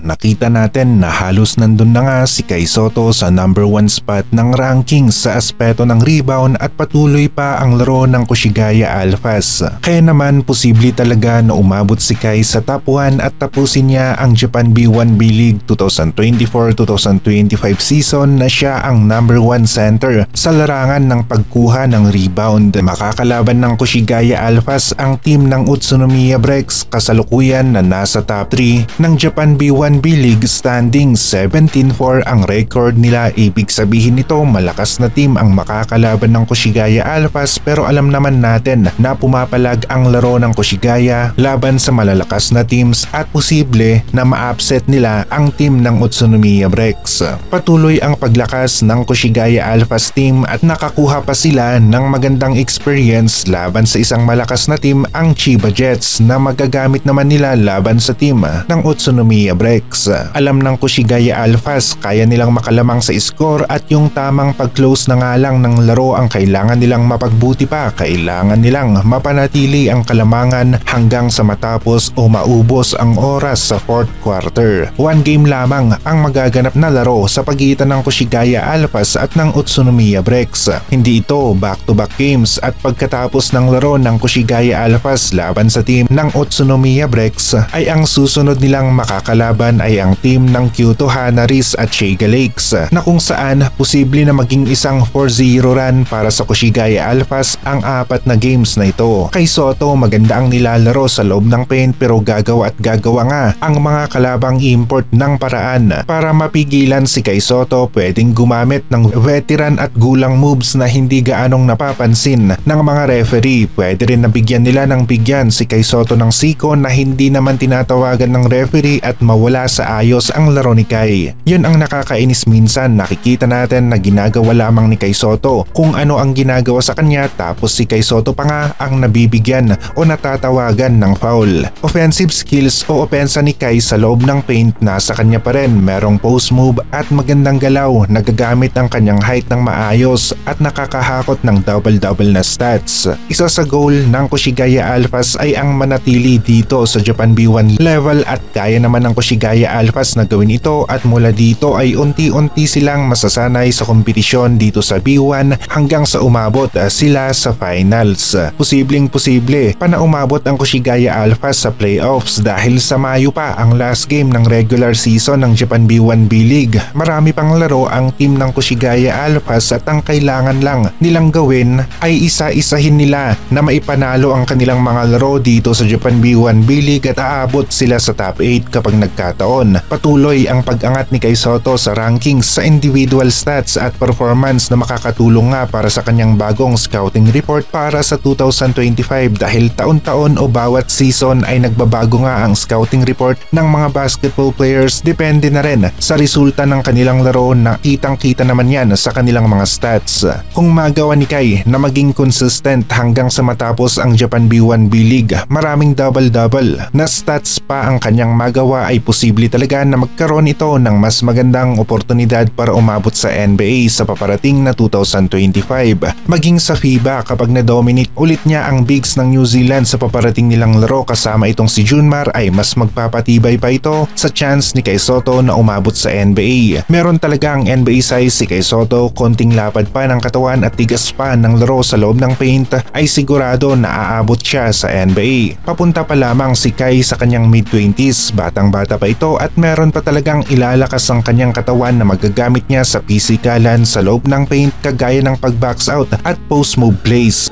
nakita natin na halos nandun na nga si Kai Sotto sa number 1 spot ng rankings sa aspeto ng rebound at patuloy pa ang laro ng Koshigaya Alphas. Kaya naman posible talaga na umabot si Kai sa top 1 at tapusin niya ang Japan B1 B-League 2024-2025 season na siya ang number 1 center sa larangan ng pagkuha ng rebound. Makakalaban ng Koshigaya Alphas ang team ng Utsunomiya Breaks kasalukuyan na nasa top 3 ng Japan B1 B-League standing. 17-4 ang record nila. Ibig sabihin nito malakas na team ang makakalaban ng Koshigaya Alphas, pero alam naman natin na pumapalag ang laro ng Koshigaya laban sa malalakas na teams at posible na ma-upset nila ang team ng Utsunomiya Breaks. Patuloy ang paglakas ng Koshigaya Alphas team at nakakuha pa sila ng magandang experience laban sa isang malakas na team, ang Chiba Jets, na magagamit naman nila laban sa team ng Utsunomiya Breaks. Alam ng Koshigaya Alphas kaya nilang makalamang sa score at yung tamang pag-close na nga lang ng laro ang kailangan nilang mapagbuti pa. Kailangan nilang mapanatili ang kalamangan hanggang sa matapos o maubos ang oras sa 4th quarter. 1 game lamang ang magaganap na laro sa pagitan ng Koshigaya Alphas at ng Utsunomiya Breaks. Hindi ito back-to-back games at pagkatapos ng laro ng Koshigaya Alphas laban sa team ng Utsunomiya Breaks ay ang susunod nilang makakalaban ay ang team ng Kyoto Hanaris at Shiga Lakes, na kung saan posible na maging isang 4-0 run para sa Koshigaya Alphas ang 4 na games na ito. Kay Sotto maganda ang nilalaro sa loob ng paint, pero gagawa nga ang mga kalabang import ng paraan para mapigilan si Kai Sotto. Pwedeng gumamit ng veteran at gulang moves na hindi gaanong napapansin ng mga referee. Pwede rin nabigyan nila ng bigyan si Kai Sotto ng siko na hindi naman tinatawagan ng referee at mawala sa ayos ang laro ni Kai. Yun ang nakakainis minsan. Nakikita natin na ginagawa lamang ni Kai Sotto kung ano ang ginagawa sa kanya, tapos si Kai Sotto pa nga ang nabibigyan o natatawagan ng foul. Offensive skills o opensa ni Kai sa loob ng paint nasa kanya pa rin. Merong post move at magandang galaw, nagagamit ang kanyang height ng maayos at nakakahakot ng double-double na stats. Isa sa goal ng Koshigaya Alphas ay ang manatili dito sa Japan B1 level at kaya naman ng Koshigaya Alphas na gawin ito, at mula dito ay unti-unti silang masasanay sa kompetisyon dito sa B1 hanggang sa umabot sila sa finals. Posibleng-posible pa na umabot ang Koshigaya Alphas sa playoffs dahil sa Mayo pa ang last game ng regular season ng Japan B1 B-League. Marami pang laro ang team ng Koshigaya Alphas at ang kailangan lang nilang gawin ay isa-isahin nila na maipanalo ang kanilang mga laro dito sa Japan B1 B-League at aabot sila sa top 8 kapag nagkataon. Patuloy ang pag-angat ni Kai Sotto sa rankings sa individual stats at performance na makakatulong nga para sa kanyang bagong scouting report para sa 2025 dahil taon-taon o bawat season ay nagbabago nga ang scouting report ng mga basketball players. Depende na rin sa resulta ng kanilang laro na kitang-kita naman yan sa kanilang mga stats. Kung magawa ni Kai na maging consistent hanggang sa matapos ang Japan B1 B-League, maraming double-double na stats pa ang kanyang magawa, ay posible talaga na magkaroon ito ng mas magandang oportunidad para umabot sa NBA sa paparating na 2025. Maging sa FIBA kapag na-dominate ulit niya ang bigs ng New Zealand sa paparating nilang laro kasama itong si Junmar, ay mas magpapatibay pa ito sa chance ni Kai Sotto na umabot sa NBA. Meron talaga ang NBA size si Kai Sotto, konting lapad pa ng katawan at tigas pa ng laro sa loob ng paint ay sigurado na aabot siya sa NBA. Papunta pa lamang si Kai sa kanyang mid-20s, batang-bata pa ito at meron pa talagang ilalakas ang kanyang katawan na magagamit niya sa pisikalan sa loob ng paint kagaya ng pag-box out at post move plays.